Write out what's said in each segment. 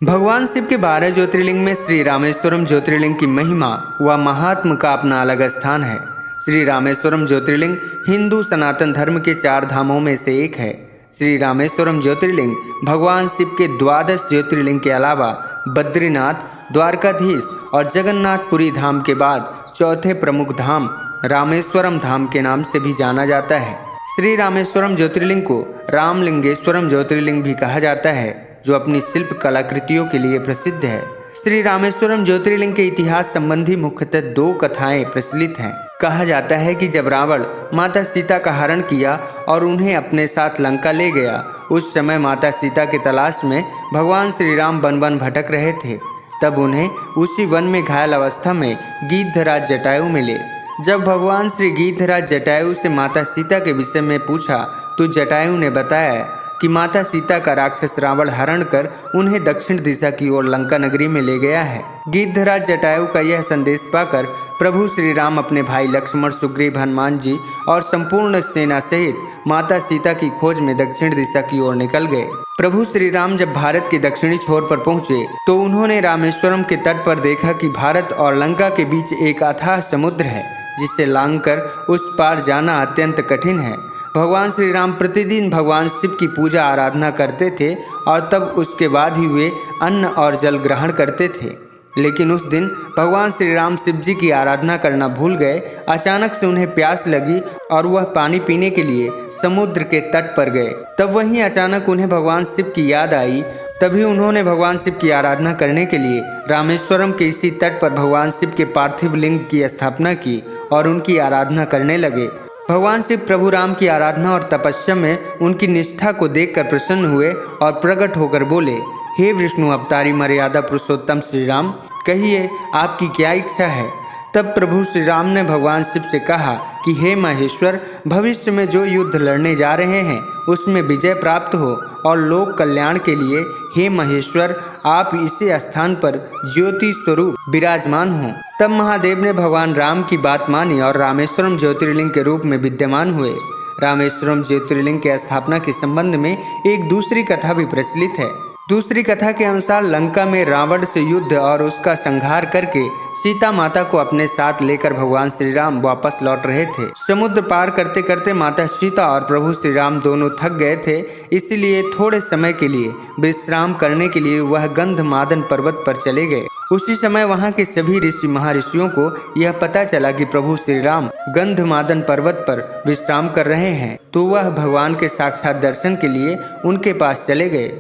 भगवान शिव के 12 ज्योतिर्लिंग में श्री रामेश्वरम ज्योतिर्लिंग की महिमा व महात्म का अपना अलग स्थान है। श्री रामेश्वरम ज्योतिर्लिंग हिंदू सनातन धर्म के 4 धामों में से एक है। श्री रामेश्वरम ज्योतिर्लिंग भगवान शिव के 12 ज्योतिर्लिंग के अलावा बद्रीनाथ, द्वारकाधीश और जगन्नाथपुरी धाम के बाद चौथे प्रमुख धाम रामेश्वरम धाम के नाम से भी जाना जाता है। श्री रामेश्वरम ज्योतिर्लिंग को रामलिंगेश्वरम ज्योतिर्लिंग भी कहा जाता है, जो अपनी शिल्प कलाकृतियों के लिए प्रसिद्ध है। श्री रामेश्वरम ज्योतिर्लिंग के इतिहास संबंधी मुख्यतः 2 कथाएं प्रचलित हैं। कहा जाता है कि जब रावण माता सीता का हरण किया और उन्हें अपने साथ लंका ले गया, उस समय माता सीता की तलाश में भगवान श्री राम वन भटक रहे थे। तब उन्हें उसी वन में घायल अवस्था में गिद्धराज जटायु मिले। जब भगवान श्री गिद्धराज जटायु से माता सीता के विषय में पूछा तो जटायु ने बताया कि माता सीता का राक्षस रावण हरण कर उन्हें दक्षिण दिशा की ओर लंका नगरी में ले गया है। गिद्धराज जटायु का यह संदेश पाकर प्रभु श्री राम अपने भाई लक्ष्मण, सुग्रीव, हनुमान जी और संपूर्ण सेना सहित माता सीता की खोज में दक्षिण दिशा की ओर निकल गए। प्रभु श्री राम जब भारत के दक्षिणी छोर पर पहुंचे तो उन्होंने रामेश्वरम के तट पर देखा कि भारत और लंका के बीच एक अथाह समुद्र है, जिसे लांघकर उस पार जाना अत्यंत कठिन है। भगवान श्री राम प्रतिदिन भगवान शिव की पूजा आराधना करते थे और तब उसके बाद ही वे अन्न और जल ग्रहण करते थे। लेकिन उस दिन भगवान श्री राम शिव जी की आराधना करना भूल गए। अचानक से उन्हें प्यास लगी और वह पानी पीने के लिए समुद्र के तट पर गए। तब वहीं अचानक उन्हें भगवान शिव की याद आई। तभी उन्होंने भगवान शिव की आराधना करने के लिए रामेश्वरम के इसी तट पर भगवान शिव के पार्थिव लिंग की स्थापना की और उनकी आराधना करने लगे। भगवान शिव प्रभु राम की आराधना और तपस्या में उनकी निष्ठा को देखकर प्रसन्न हुए और प्रकट होकर बोले, हे विष्णु अवतारी मर्यादा पुरुषोत्तम श्री राम, कहिए आपकी क्या इच्छा है। तब प्रभु श्री राम ने भगवान शिव से कहा कि हे महेश्वर, भविष्य में जो युद्ध लड़ने जा रहे हैं उसमें विजय प्राप्त हो और लोक कल्याण के लिए हे महेश्वर आप इसी स्थान पर ज्योति स्वरूप विराजमान हो। तब महादेव ने भगवान राम की बात मानी और रामेश्वरम ज्योतिर्लिंग के रूप में विद्यमान हुए। रामेश्वरम ज्योतिर्लिंग के स्थापना के संबंध में एक दूसरी कथा भी प्रचलित है। दूसरी कथा के अनुसार लंका में रावण से युद्ध और उसका संहार करके सीता माता को अपने साथ लेकर भगवान श्री राम वापस लौट रहे थे। समुद्र पार करते करते माता सीता और प्रभु श्री राम दोनों थक गए थे, इसलिए थोड़े समय के लिए विश्राम करने के लिए वह गंधमादन पर्वत पर चले गए। उसी समय वहां के सभी ऋषि महर्षियों को यह पता चला कि प्रभु श्री राम गंधमादन पर्वत पर विश्राम कर रहे हैं, तो वह भगवान के साक्षात दर्शन के लिए उनके पास चले गए।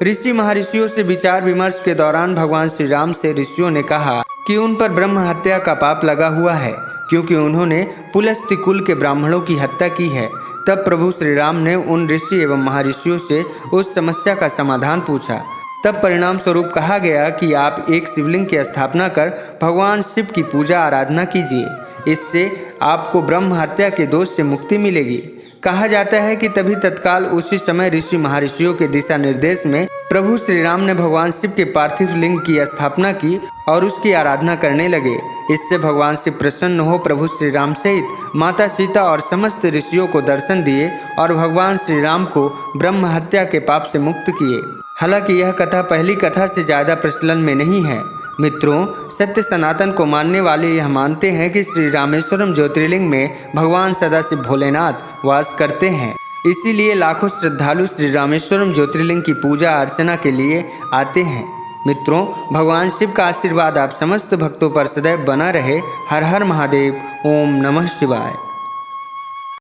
ऋषि महर्षियों से विचार विमर्श के दौरान भगवान श्री राम से ऋषियों ने कहा कि उन पर ब्रह्म हत्या का पाप लगा हुआ है, क्योंकि उन्होंने पुलस्त्य कुल के ब्राह्मणों की हत्या की है। तब प्रभु श्री राम ने उन ऋषि एवं महर्षियों से उस समस्या का समाधान पूछा। तब परिणाम स्वरूप कहा गया कि आप एक शिवलिंग की स्थापना कर भगवान शिव की पूजा आराधना कीजिए, इससे आपको ब्रह्म हत्या के दोष से मुक्ति मिलेगी। कहा जाता है कि तभी तत्काल उसी समय ऋषि महर्षियों के दिशा निर्देश में प्रभु श्री राम ने भगवान शिव के पार्थिव लिंग की स्थापना की और उसकी आराधना करने लगे। इससे भगवान शिव प्रसन्न हो प्रभु श्री राम सहित माता सीता और समस्त ऋषियों को दर्शन दिए और भगवान श्री राम को ब्रह्म हत्या के पाप से मुक्त किए। हालांकि यह कथा पहली कथा से ज़्यादा प्रचलन में नहीं है। मित्रों, सत्य सनातन को मानने वाले यह मानते हैं कि श्री रामेश्वरम ज्योतिर्लिंग में भगवान सदाशिव भोलेनाथ वास करते हैं। इसीलिए लाखों श्रद्धालु श्री रामेश्वरम ज्योतिर्लिंग की पूजा अर्चना के लिए आते हैं। मित्रों, भगवान शिव का आशीर्वाद आप समस्त भक्तों पर सदैव बना रहे। हर हर महादेव। ओम नमः शिवाय।